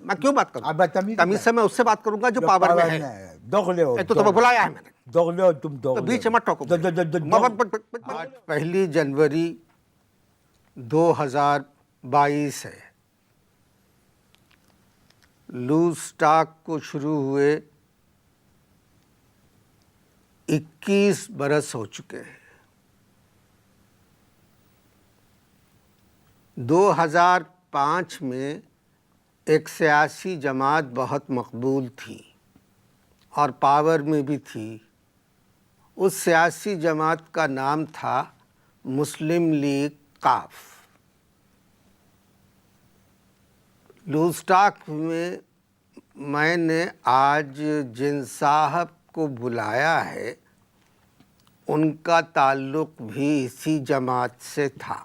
मैं क्यों बात करूं? अब तमीज से मैं उससे बात करूंगा जो पावर में है। दोगले हो, तो तुम्हें बुलाया है मैंने, दोगले हो तुम, तो दोगले बीच में मत टोको। आज 1 जनवरी 2022 है। लूज स्टॉक को शुरू हुए 21 बरस हो चुके हैं। 2005 में एक सियासी जमात बहुत मकबूल थी और पावर में भी थी। उस सियासी जमात का नाम था मुस्लिम लीग काफ। लूज स्टॉक में मैंने आज जिन साहब को बुलाया है उनका ताल्लुक भी इसी जमात से था।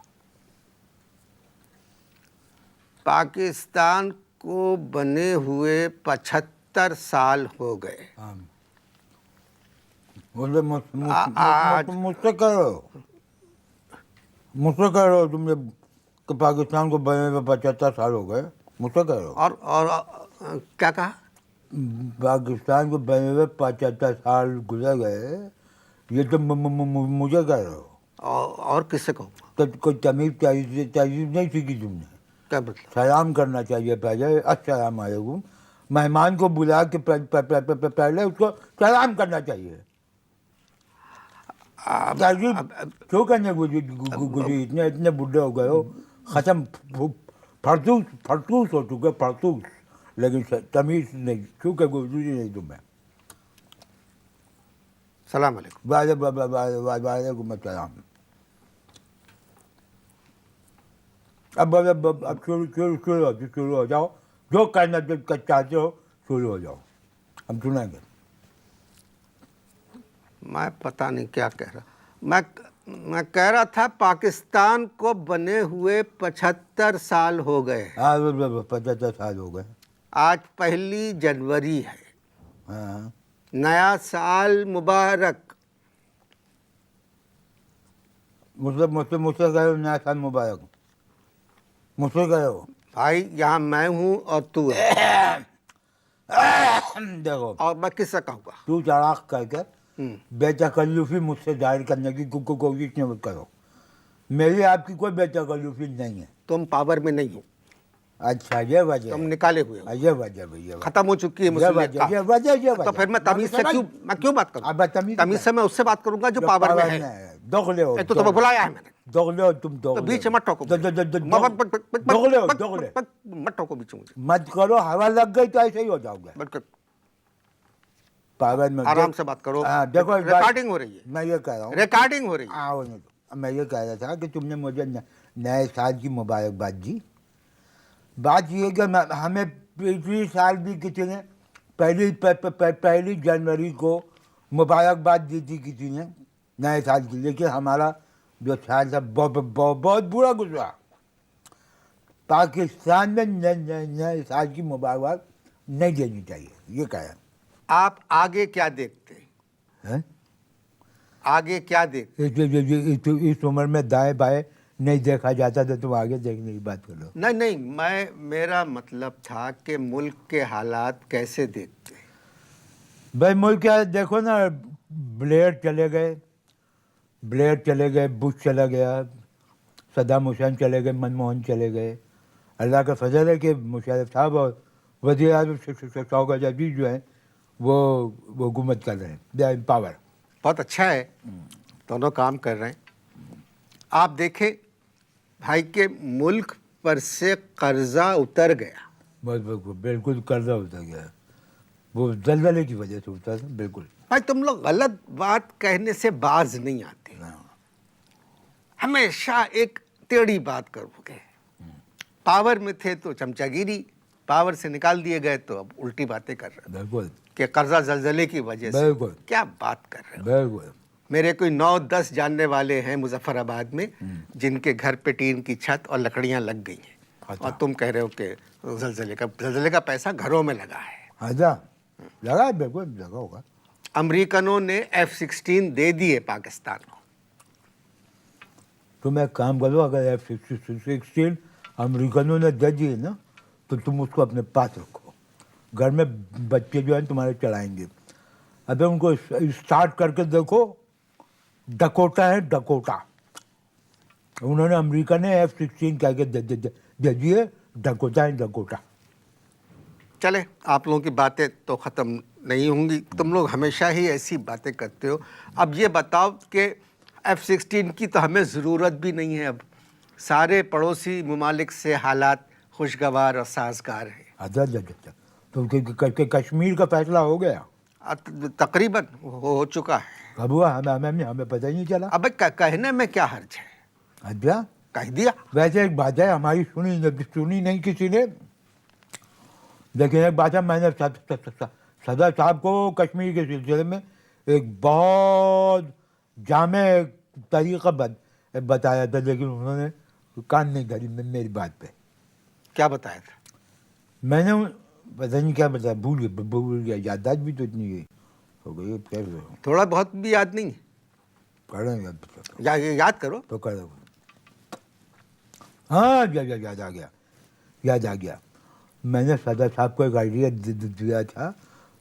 पाकिस्तान को बने हुए 75 साल हो गए। मुझसे कह रहे हो तुम जब कि पाकिस्तान को बने हुए 75 साल हो गए, मुझसे कह रहे हो। और क्या कहा? पाकिस्तान को बने हुए 75 साल गुजर गए, ये तो मुझे कह रहे हो। और किससे कहूँगा? तो कोई तमीज़ नहीं सीखी तुमने? क्या मतलब? सलाम करना चाहिए पहले, अस्सलाम वालेकुम। मेहमान को बुला के पहले उसको सलाम करना चाहिए। क्यों करने गुजरी? इतने बुढ़े हो गए हो, ख़त्म, फरतूस हो चुके, फरतूस, लेकिन तमीज़ नहीं, क्यों कर गुजरी नहीं तुम्हें? सलाम अलैकुम। वालेकुम अस्सलाम। अब शुरू हो जाओ, जो करना चाहते हो शुरू हो जाओ, हम सुनेंगे। मैं पता नहीं क्या कह रहा। मैं कह रहा था पाकिस्तान को बने हुए 75 साल हो गए। हाँ, 75 साल हो गए। आज 1 जनवरी है। हाँ, नया साल मुबारक। मुझसे कहो नया साल मुबारक, मुझसे कहो। भाई यहाँ मैं हूँ और तू है। देखो, और मैं किससे कहूँगा? तू चढ़ाक करके बेतकल्लुफी मुझसे जाहिर करने की कोशिश नहीं करो। मेरी आपकी कोई बेतकल्लुफी नहीं है। तुम पावर में नहीं हो। अच्छा, ये वजह, तुम निकाले हुए हो। ये वजह भैया, खत्म हो चुकी है मुस्लिम लीग का। ये वजह। तो फिर मैं तमीज से क्यों बात करूँ? अब तमीज से मैं उससे बात करूंगा जो पावर में है। दोगले हो, तो तुम्हें बुलाया है मैंने, दोगले हो तुम, तो बीच में मत टोको। दोगले हो, दोगले मत टोको बीच में। मत करो, हवा लग गई तो ऐसे ही हो जाओगे। पावर में आराम से बात करो। देखो, रिकॉर्डिंग हो रही है। मैं ये कह रहा हूँ, रिकॉर्डिंग हो रही है। मैं ये कह रहा था कि तुमने मुझे नए साल की मुबारकबाद दी। बात ये कि हमें पिछले साल भी किसी ने पहली जनवरी को मुबारकबाद दी थी किसी ने नए साल की, लेकिन हमारा जो साल था बहुत बुरा गुजरा। पाकिस्तान में नए साल की मुबारकबाद नहीं देनी चाहिए, ये कह रहा। आप आगे क्या देखते हैं? आगे क्या देखते? इस उम्र में दाएं बाएं नहीं देखा जाता तो तुम आगे देखने की बात करो। नहीं, मेरा मतलब था कि मुल्क के हालात कैसे देखते? भाई मुल्क क्या देखो ना, ब्लेयर चले गए, बुश चला गया, सद्दाम हुसैन चले गए, मनमोहन चले गए। अल्लाह का फजल है कि मुशर्रफ साहब और वज़ीर आज़म शौकत अजीज़ जो हैं वो हुकूमत कर रहे हैं, दे आर इन पावर। बहुत अच्छा है, दोनों काम कर रहे हैं। आप देखें भाई के मुल्क पर से कर्जा उतर गया। बिल्कुल कर्जा उतर गया, वो ज़लज़ले की वजह से उतरा था। बिल्कुल भाई, तुम लोग गलत बात कहने से बाज नहीं आते, हमेशा एक टेढ़ी बात करोगे। पावर में थे तो चमचागिरी, पावर से निकाल दिए गए तो अब उल्टी बातें कर रहे हो। बिल्कुल कि कर्जा ज़लज़ले की वजह से। बिल्कुल, क्या बात कर रहे हो? बिल्कुल। मेरे कोई 9-10 जानने वाले हैं मुजफ्फराबाद में जिनके घर पे टीन की छत और लकड़ियां लग गई हैं, और तुम कह रहे हो कि ज़लज़ले का पैसा घरों में लगा है। लगा है, बिल्कुल लगा होगा। अमेरिकनों ने F-16 दे दिए पाकिस्तान को। तुम एक काम करो, अगर F-16 अमेरिकनों ने दे दिए ना تو تم اس کو اپنے پاس رکھو. گھر میں بچے جو ہیں تمہارے چلائیں گے. ابھی ان کو اسٹارٹ کر کے دیکھو. ڈکوٹا ہے ڈکوٹا. انہوں نے امریکہ نے F-16 کہہ کے دے دیے. ڈکوٹا ہے ڈکوٹا. چلے آپ لوگوں کی باتیں تو ختم نہیں ہوں گی. تم لوگ ہمیشہ ہی ایسی باتیں کرتے ہو. اب یہ بتاؤ کہ F-16 کی تو ہمیں ضرورت بھی نہیں ہے. اب سارے پڑوسی ممالک سے حالات خوشگوار اور سازگار ہیں. اچھا تو کشمیر کا فیصلہ ہو گیا؟ تقریباً ہو چکا ہے. کب ہوا؟ ہمیں پتہ ہی نہیں چلا. اب کہنے میں کیا حرج ہے؟ اچھا کہہ دیا. ویسے ایک بات ہے ہماری سنی نہیں کسی نے. لیکن ایک بات ہے میں نے صدر صاحب کو کشمیر کے سلسلے میں ایک بہت جامع طریقہ بتایا تھا لیکن انہوں نے کان نہیں دھری میری بات پہ. کیا بتایا تھا؟ میں نے پتہ نہیں کیا بتایا. بھول گیا. یادداشت بھی تو اتنی ہو گئی. تھوڑا بہت بھی یاد نہیں کریں یاد کرو تو کرو. ہاں یاد آ گیا. میں نے صدر صاحب کو ایک آئیڈیا دیا تھا.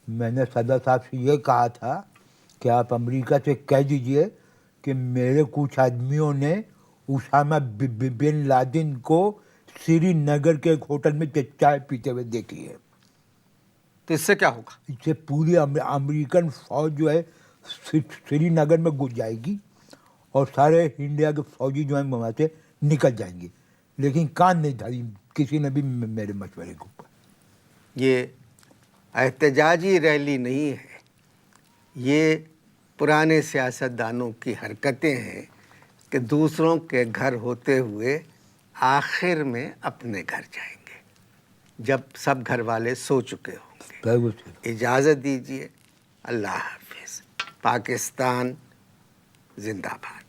میں نے صدر صاحب سے یہ کہا تھا کہ آپ امریکہ سے کہہ دیجئے کہ میرے کچھ آدمیوں نے اسامہ بن لادن کو سری نگر کے ایک ہوٹل میں چائے پیتے ہوئے دیکھی ہے. تو اس سے کیا ہوگا؟ اس سے پوری امریکن فوج جو ہے سری نگر میں گھس جائے گی اور سارے انڈیا کے فوجی جو ہیں وہاں سے نکل جائیں گے. لیکن کان نہیں دھری کسی نے بھی میرے مشورے کے اوپر. یہ احتجاجی ریلی نہیں ہے. یہ پرانے سیاستدانوں کی حرکتیں ہیں کہ دوسروں کے گھر ہوتے ہوئے آخر میں اپنے گھر جائیں گے جب سب گھر والے سو چکے ہوں گے. اجازت دیجیے. اللہ حافظ. پاکستان زندہ باد.